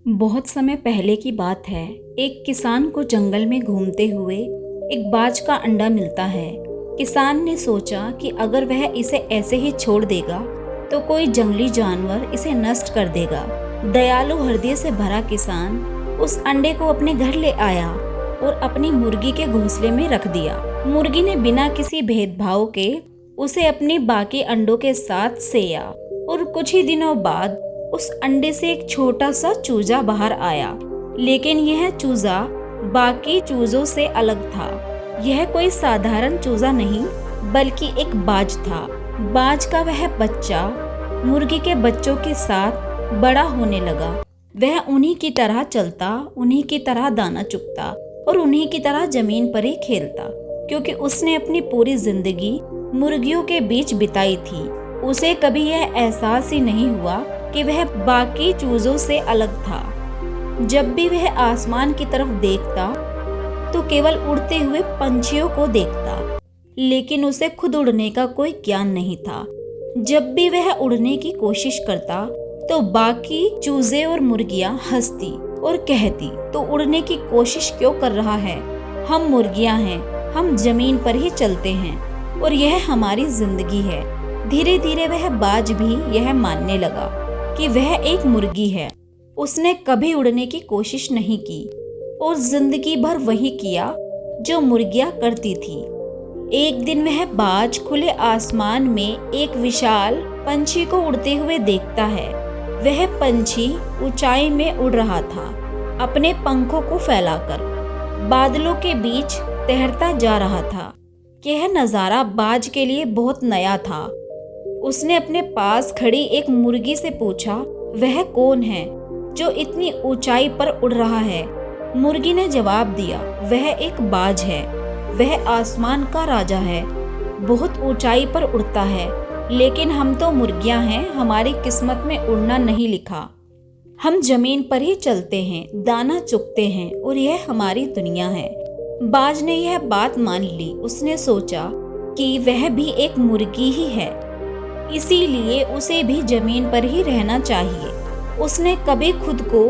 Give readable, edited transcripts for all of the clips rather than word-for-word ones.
बहुत समय पहले की बात है। एक किसान को जंगल में घूमते हुए एक बाज का अंडा मिलता है। किसान ने सोचा कि अगर वह इसे ऐसे ही छोड़ देगा तो कोई जंगली जानवर इसे नष्ट कर देगा। दयालु हृदय से भरा किसान उस अंडे को अपने घर ले आया और अपनी मुर्गी के घोंसले में रख दिया। मुर्गी ने बिना किसी भेदभाव के उसे अपनी बाकी अंडों के साथ सेया और कुछ ही दिनों बाद उस अंडे से एक छोटा सा चूजा बाहर आया। लेकिन यह चूजा बाकी चूजों से अलग था। यह कोई साधारण चूजा नहीं बल्कि एक बाज था। बाज का वह बच्चा मुर्गी के बच्चों के साथ बड़ा होने लगा। वह उन्हीं की तरह चलता, उन्हीं की तरह दाना चुगता और उन्हीं की तरह जमीन पर ही खेलता, क्योंकि उसने अपनी पूरी जिंदगी मुर्गियों के बीच बिताई थी। उसे कभी यह एहसास ही नहीं हुआ कि वह बाकी चूजों से अलग था। जब भी वह आसमान की तरफ देखता तो केवल उड़ते हुए पंछियों को देखता, लेकिन उसे खुद उड़ने का कोई ज्ञान नहीं था। जब भी वह उड़ने की कोशिश करता तो बाकी चूजे और मुर्गियां हंसती और कहती, तो उड़ने की कोशिश क्यों कर रहा है? हम मुर्गियां हैं, हम जमीन पर ही चलते हैं और यह हमारी जिंदगी है। धीरे धीरे वह बाज भी यह मानने लगा कि वह एक मुर्गी है। उसने कभी उड़ने की कोशिश नहीं की और जिंदगी भर वही किया जो मुर्गियां करती थी। एक दिन वह बाज खुले आसमान में एक विशाल पंछी को उड़ते हुए देखता है। वह पंछी ऊंचाई में उड़ रहा था, अपने पंखों को फैलाकर बादलों के बीच तैरता जा रहा था। यह नजारा बाज के लिए बहुत नया था। उसने अपने पास खड़ी एक मुर्गी से पूछा, वह कौन है जो इतनी ऊंचाई पर उड़ रहा है? मुर्गी ने जवाब दिया, वह एक बाज है। वह आसमान का राजा है, बहुत ऊंचाई पर उड़ता है। लेकिन हम तो मुर्गियां हैं, हमारी किस्मत में उड़ना नहीं लिखा। हम जमीन पर ही चलते हैं, दाना चुगते हैं और यह हमारी दुनिया है। बाज ने यह बात मान ली। उसने सोचा कि वह भी एक मुर्गी ही है, इसीलिए उसे भी जमीन पर ही रहना चाहिए। उसने कभी खुद को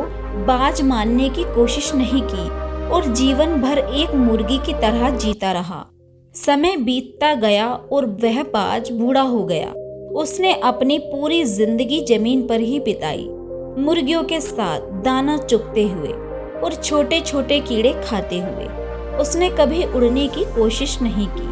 बाज मानने की कोशिश नहीं की और जीवन भर एक मुर्गी की तरह जीता रहा। समय बीतता गया और वह बाज बूढ़ा हो गया। उसने अपनी पूरी जिंदगी जमीन पर ही बिताई, मुर्गियों के साथ दाना चुगते हुए और छोटे छोटे कीड़े खाते हुए। उसने कभी उड़ने की कोशिश नहीं की,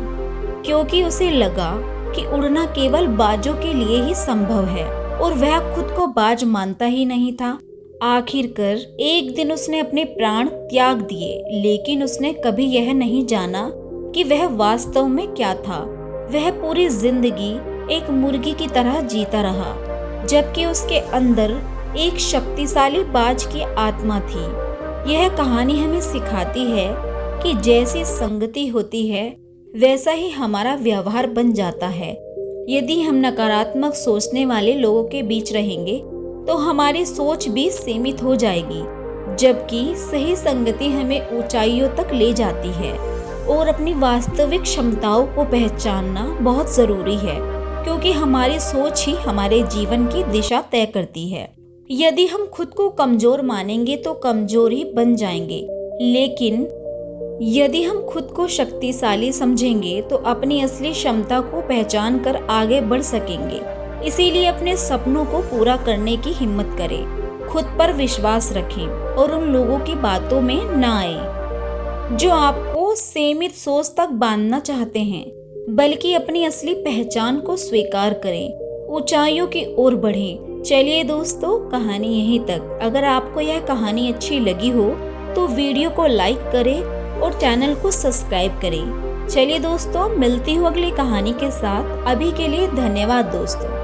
क्योंकि उसे लगा कि उड़ना केवल बाजों के लिए ही संभव है और वह खुद को बाज मानता ही नहीं था। आखिरकार एक दिन उसने अपने प्राण त्याग दिए, लेकिन उसने कभी यह नहीं जाना कि वह वास्तव में क्या था। वह पूरी जिंदगी एक मुर्गी की तरह जीता रहा, जबकि उसके अंदर एक शक्तिशाली बाज की आत्मा थी। यह कहानी हमें सिखाती है कि जैसी संगति होती है वैसा ही हमारा व्यवहार बन जाता है। यदि हम नकारात्मक सोचने वाले लोगों के बीच रहेंगे तो हमारी सोच भी सीमित हो जाएगी, जबकि सही संगति हमें ऊंचाइयों तक ले जाती है। और अपनी वास्तविक क्षमताओं को पहचानना बहुत जरूरी है, क्योंकि हमारी सोच ही हमारे जीवन की दिशा तय करती है। यदि हम खुद को कमजोर मानेंगे तो कमजोर ही बन जाएंगे, लेकिन यदि हम खुद को शक्तिशाली समझेंगे तो अपनी असली क्षमता को पहचान कर आगे बढ़ सकेंगे। इसीलिए अपने सपनों को पूरा करने की हिम्मत करें, खुद पर विश्वास रखें और उन लोगों की बातों में ना आए जो आपको सीमित सोच तक बांधना चाहते हैं, बल्कि अपनी असली पहचान को स्वीकार करें, ऊंचाइयों की ओर बढ़ें। चलिए दोस्तों, कहानी यहीं तक। अगर आपको यह कहानी अच्छी लगी हो तो वीडियो को लाइक करें और चैनल को सब्सक्राइब करें। चलिए दोस्तों, मिलती हूँ अगली कहानी के साथ। अभी के लिए धन्यवाद दोस्तों।